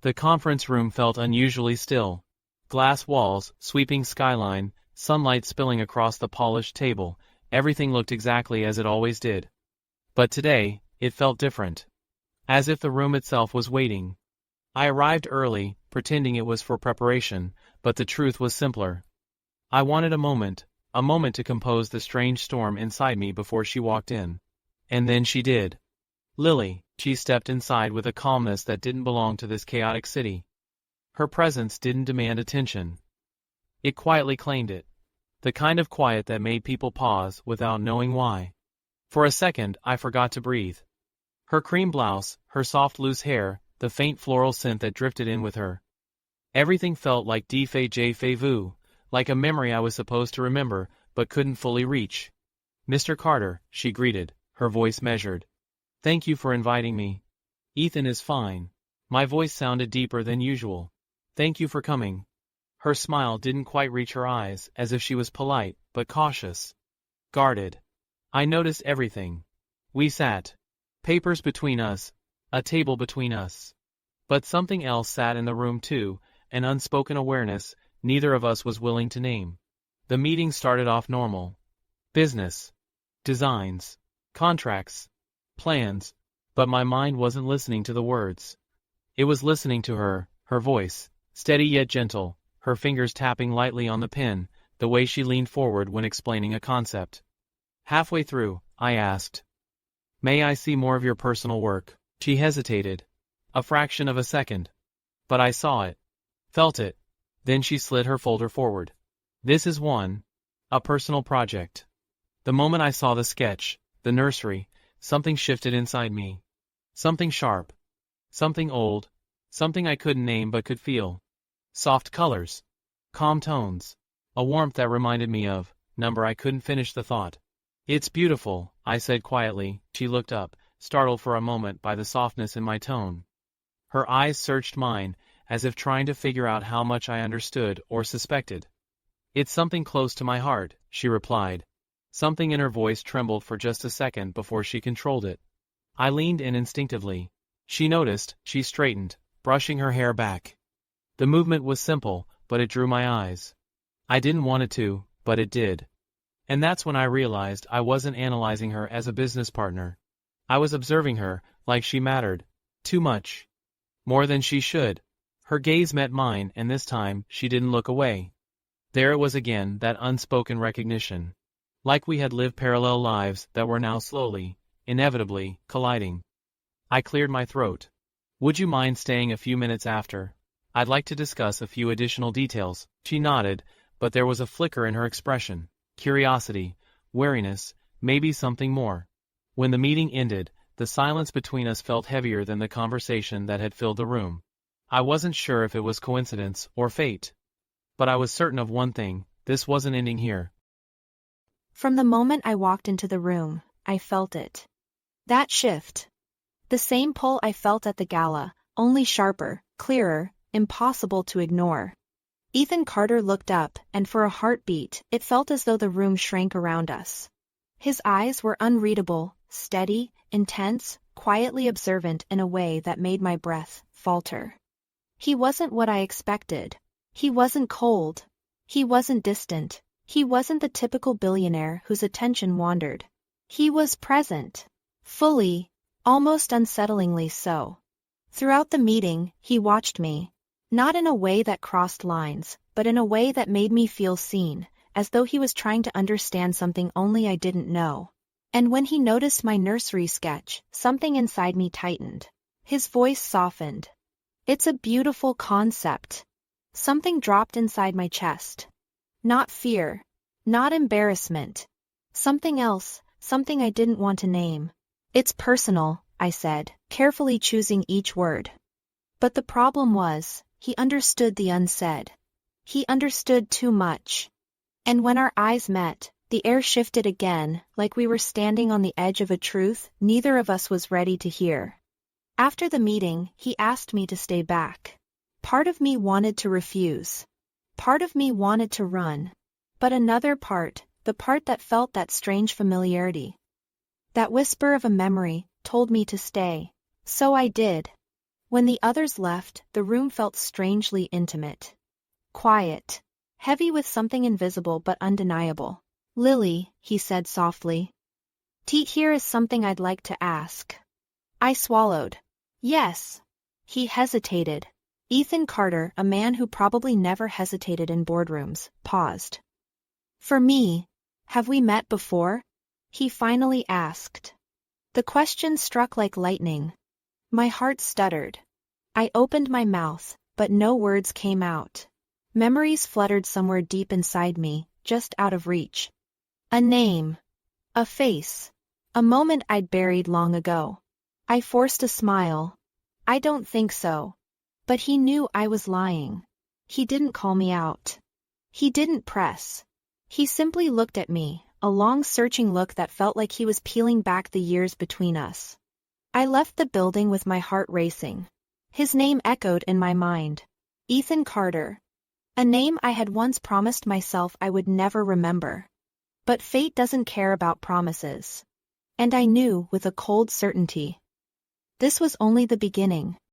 The conference room felt unusually still. Glass walls, sweeping skyline, sunlight spilling across the polished table, everything looked exactly as it always did. But today, it felt different. As if the room itself was waiting. I arrived early, pretending it was for preparation, but the truth was simpler. I wanted a moment to compose the strange storm inside me before she walked in. And then she did. Lily, she stepped inside with a calmness that didn't belong to this chaotic city. Her presence didn't demand attention. It quietly claimed it. The kind of quiet that made people pause without knowing why. For a second, I forgot to breathe. Her cream blouse, her soft loose hair, the faint floral scent that drifted in with her. Everything felt like déjà vu, like a memory I was supposed to remember, but couldn't fully reach. "Mr. Carter," she greeted, her voice measured. "Thank you for inviting me. Ethan is fine." My voice sounded deeper than usual. "Thank you for coming." Her smile didn't quite reach her eyes, as if she was polite, but cautious. Guarded. I noticed everything. We sat. Papers between us. A table between us. But something else sat in the room too, an unspoken awareness neither of us was willing to name. The meeting started off normal. Business. Designs. Contracts. Plans. But my mind wasn't listening to the words. It was listening to her voice, steady yet gentle, her fingers tapping lightly on the pen, the way she leaned forward when explaining a concept. Halfway through, I asked, "May I see more of your personal work?" She hesitated. A fraction of a second. But I saw it. Felt it. Then she slid her folder forward. "This is one. A personal project." The moment I saw the sketch, the nursery, something shifted inside me. Something sharp. Something old. Something I couldn't name but could feel. Soft colors. Calm tones. A warmth that reminded me of number. I couldn't finish the thought. "It's beautiful," I said quietly. She looked up, startled for a moment by the softness in my tone. Her eyes searched mine, as if trying to figure out how much I understood or suspected. "It's something close to my heart," she replied. Something in her voice trembled for just a second before she controlled it. I leaned in instinctively. She noticed, she straightened, brushing her hair back. The movement was simple, but it drew my eyes. I didn't want it to, but it did. And that's when I realized I wasn't analyzing her as a business partner. I was observing her, like she mattered. Too much. More than she should. Her gaze met mine, and this time, she didn't look away. There it was again, that unspoken recognition. Like we had lived parallel lives that were now slowly, inevitably, colliding. I cleared my throat. "Would you mind staying a few minutes after? I'd like to discuss a few additional details." She nodded, but there was a flicker in her expression. Curiosity, wariness, maybe something more. When the meeting ended, the silence between us felt heavier than the conversation that had filled the room. I wasn't sure if it was coincidence or fate. But I was certain of one thing, this wasn't ending here. From the moment I walked into the room, I felt it. That shift. The same pull I felt at the gala, only sharper, clearer, impossible to ignore. Ethan Carter looked up, and for a heartbeat, it felt as though the room shrank around us. His eyes were unreadable, steady, intense, quietly observant in a way that made my breath falter. He wasn't what I expected. He wasn't cold. He wasn't distant. He wasn't the typical billionaire whose attention wandered. He was present. Fully, almost unsettlingly so. Throughout the meeting, he watched me. Not in a way that crossed lines, but in a way that made me feel seen, as though he was trying to understand something only I didn't know. And when he noticed my nursery sketch, something inside me tightened. His voice softened. "It's a beautiful concept." Something dropped inside my chest. Not fear. Not embarrassment. Something else, something I didn't want to name. "It's personal," I said, carefully choosing each word. But the problem was, he understood the unsaid. He understood too much. And when our eyes met, the air shifted again, like we were standing on the edge of a truth neither of us was ready to hear. After the meeting, he asked me to stay back. Part of me wanted to refuse. Part of me wanted to run. But another part, the part that felt that strange familiarity, that whisper of a memory, told me to stay. So I did. When the others left, the room felt strangely intimate. Quiet. Heavy with something invisible but undeniable. Lily, he said softly. Here is something I'd like to ask. I swallowed. Yes. He hesitated. Ethan Carter, a man who probably never hesitated in boardrooms, paused. For me, have we met before? He finally asked. The question struck like lightning. My heart stuttered. I opened my mouth, but no words came out. Memories fluttered somewhere deep inside me, just out of reach. A name. A face. A moment I'd buried long ago. I forced a smile. I don't think so. But he knew I was lying. He didn't call me out. He didn't press. He simply looked at me, a long searching look that felt like he was peeling back the years between us. I left the building with my heart racing. His name echoed in my mind. Ethan Carter. A name I had once promised myself I would never remember. But fate doesn't care about promises. And I knew with a cold certainty. This was only the beginning.